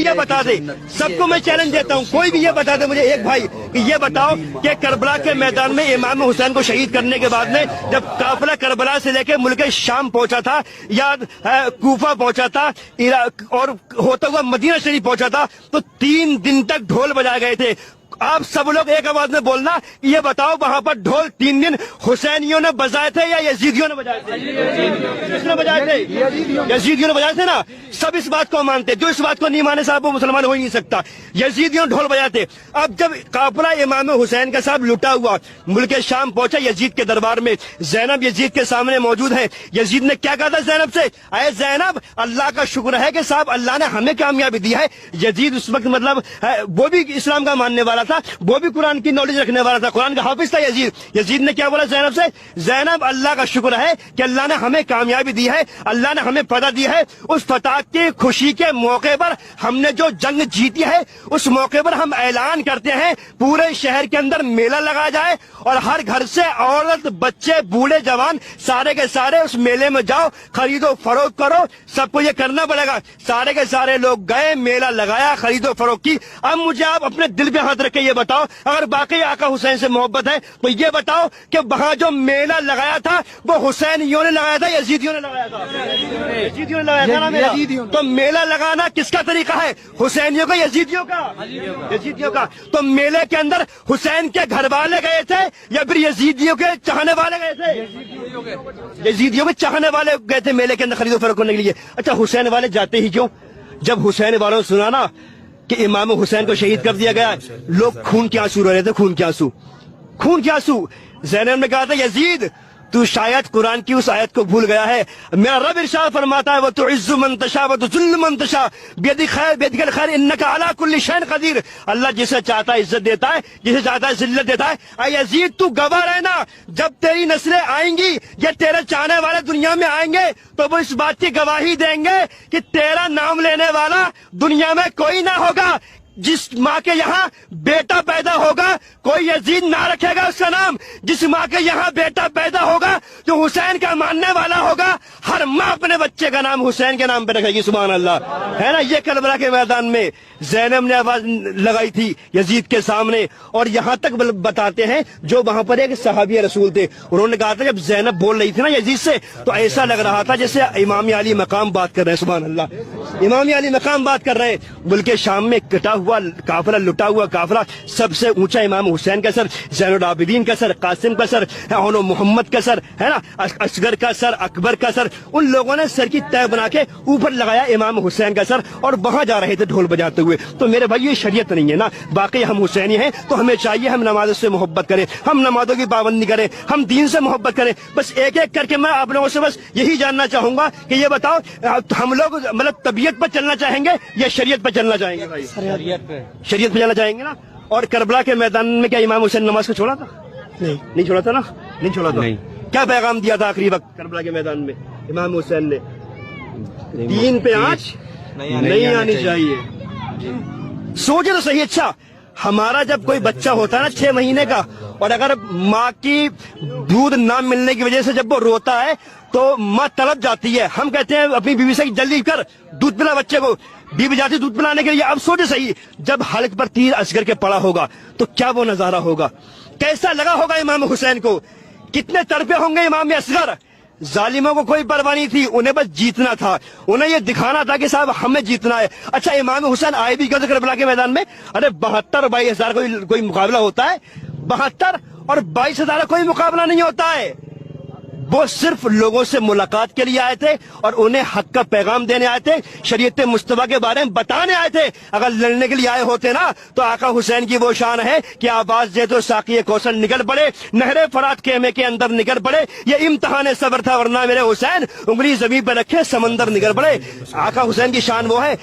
یہ بتا دے, سب کو میں چیلنج دیتا ہوں, کوئی بھی یہ بتا دے مجھے ایک بھائی کہ یہ بتاؤ کہ کربلا کے میدان میں امام حسین کو شہید کرنے کے بعد میں جب قافلہ کربلا سے لے کے ملک شام پہنچا تھا یا کوفہ پہنچا تھا اور ہوتا ہوا مدینہ شریف پہنچا تھا تو 3 دن تک ڈھول بجائے گئے تھے. آپ سب لوگ ایک آواز میں بولنا, یہ بتاؤ وہاں پر ڈھول 3 دن حسینیوں نے بجائے تھے یا یزیدیوں نے بجائے تھے؟ کس نے بجائے تھے؟ یزیدیوں نے بجائے تھے نا. سب اس بات کو مانتے, جو اس بات کو نہیں مانے صاحب وہ مسلمان ہو ہی نہیں سکتا. یزیدیوں نے ڈھول بجائے تھے. اب جب قافلہ امام حسین کا صاحب لٹا ہوا ملک شام پہنچا یزید کے دربار میں, زینب یزید کے سامنے موجود ہے. یزید نے کیا کہا تھا زینب سے, اے زینب اللہ کا شکر ہے کہ صاحب اللہ نے ہمیں کامیابی دی ہے. یزید اس وقت مطلب وہ بھی اسلام کا ماننے والا تھا, وہ بھی قرآن کی نالج رکھنے والا تھا, قرآن کا حافظ تھا یزید. یزید نے کیا بولا زینب سے, زینب اللہ کا شکر ہے کہ اللہ نے ہمیں کامیابی دی ہے, اللہ نے ہمیں فتح دی ہے. اس فتح کی خوشی کے موقع پر ہم نے جو جنگ جیتی ہے اس موقع پر ہم اعلان کرتے ہیں پورے شہر کے اندر میلہ لگایا جائے اور ہر گھر سے عورت بچے بوڑھے جوان سارے کے سارے اس میلے میں جاؤ, خرید و فروخت کرو. سب کو یہ کرنا پڑے گا. سارے کے سارے لوگ گئے, میلہ لگایا, خرید و فروخت کی. اب مجھے آپ اپنے دل پہ ہاتھ رکھ کے یہ بتاؤ, اگر باقی آقا حسین سے محبت ہے تو یہ بتاؤ کہ وہاں جو میلہ لگایا تھا وہ حسینیوں نے لگایا تھا یزیدیوں نے لگایا تھا؟ یزیدیوں نے لگایا تھا نا میلہ. تو میلہ لگانا کس کا طریقہ ہے, حسینیوں کا یزیدیوں کا؟ یزیدیوں کا. تو میلے کے اندر حسین کے گھر والے گئے تھے یا پھر یزیدیوں کے چاہنے والے گئے تھے؟ یزیدیوں کے چاہنے والے گئے تھے میلے کے اندر خرید و فروخت کرنے کے لیے. اچھا حسین والے جاتے ہی کیوں؟ جب حسین والوں نے سنا نا کہ امام حسین کو شہید کر دیا گیا, لوگ خون کے آنسو رو رہے تھے, خون کے آنسو, خون کے آنسو. زینب نے کہا تھا یزید تو شاید قرآن کی اس آیت کو بھول گیا ہے. میرا رب ارشاد فرماتا ہے وَتُعِزُّ مَن تَشَاءُ وَتُذِلُّ مَن تَشَاءُ بِيَدِكَ الْخَيْرُ إِنَّكَ عَلَى كُلِّ شَيْءٍ قَدِيرٌ. اللہ جسے چاہتا ہے عزت دیتا ہے, جسے چاہتا ہے ذلت دیتا ہے. اے یزید تو گواہ رہنا, جب تیری نسلیں آئیں گی یا تیرے چاہنے والے دنیا میں آئیں گے تو وہ اس بات کی گواہی دیں گے کہ تیرا نام لینے والا دنیا میں کوئی نہ ہوگا. جس ماں کے یہاں بیٹا پیدا ہوگا کوئی یزید نہ رکھے گا اس کا نام. جس ماں کے یہاں بیٹا پیدا ہوگا جو حسین کا ماننے والا ہوگا, ہر ماں اپنے بچے کا نام حسین کے نام پہ رکھے گی. سبحان اللہ, ہے نا. یہ کربلا کے میدان میں زینب نے آواز لگائی تھی یزید کے سامنے. اور یہاں تک بتاتے ہیں جو وہاں پر ایک صحابی رسول تھے, انہوں نے کہا تھا جب زینب بول رہی تھی نا یزید سے تو ایسا لگ رہا تھا جیسے امام علی مقام بات کر رہے ہیں. سبحان اللہ, امام علی مقام بات کر رہے ہیں. بلکہ شام میں کٹا ہوا قافلہ, لٹا ہوا قافلہ, سب سے اونچا امام حسین کا سر, زین العابدین کا سر, قاسم کا سر, محمد کا سر, ہے نا, اصغر کا سر, اکبر کا سر. ان لوگوں نے سر کی تہ بنا کے اوپر لگایا امام حسین کا سر اور وہاں جا رہے تھے ڈھول بجاتے ہوئے. تو میرے بھائی یہ شریعت نہیں ہے نا. باقی ہم حسینی ہیں تو ہمیں چاہیے ہم نمازوں سے محبت کریں, ہم نمازوں کی پابندی کریں, ہم دین سے محبت کریں. بس ایک ایک کر کے میں آپ لوگوں سے بس یہی جاننا چاہوں گا کہ یہ بتاؤ ہم لوگ مطلب طبیعت پر چلنا چاہیں گے یا شریعت پر چلنا چاہیں گے؟ بھائی شریعت پہ چلنا چاہیں گے نا. اور کربلا کے میدان میں کیا امام حسین نماز کو چھوڑا تھا؟ نہیں چھوڑا تھا نا, نہیں چھوڑا تھا. کیا پیغام دیا تھا آخری وقت کربلا کے میدان میں امام حسین نے؟ دین پہ آنچ نہیں آنی چاہیے. سوچے تو صحیح. اچھا ہمارا جب کوئی بچہ ہوتا ہے نا 6 مہینے کا, اور اگر ماں کی دودھ نہ ملنے کی وجہ سے جب وہ روتا ہے تو ماں تڑپ جاتی ہے. ہم کہتے ہیں اپنی بیوی سے جلدی کر دودھ پلا بچے کو, بیوی جاتی دودھ پلانے کے لیے. اب سوچے صحیح, جب حلق پر تیر اصغر کے پڑا ہوگا تو کیا وہ نظارہ ہوگا, کیسا لگا ہوگا امام حسین کو, کتنے تڑپے ہوں گے امام اصغر. ظالموں کو کوئی پرواہ نہیں تھی, انہیں بس جیتنا تھا, انہیں یہ دکھانا تھا کہ صاحب ہمیں جیتنا ہے. اچھا امام حسین آئے بھی کیوں تھے کربلا کے میدان میں؟ ارے 72 اور 22,000 کوئی مقابلہ ہوتا ہے؟ 72 اور 22,000 کوئی مقابلہ نہیں ہوتا ہے. وہ صرف لوگوں سے ملاقات کے لیے آئے تھے اور انہیں حق کا پیغام دینے آئے تھے, شریعت مصطفیٰ کے بارے میں بتانے آئے تھے. اگر لڑنے کے لیے آئے ہوتے نا تو آقا حسین کی وہ شان ہے کہ آواز دے تو ساقی کوثر نکل پڑے, نہر فرات خیمے کے اندر نکل پڑے. یہ امتحان صبر تھا, ورنہ میرے حسین انگلی زمین پہ رکھے سمندر نکل پڑے. آقا حسین کی شان وہ ہے,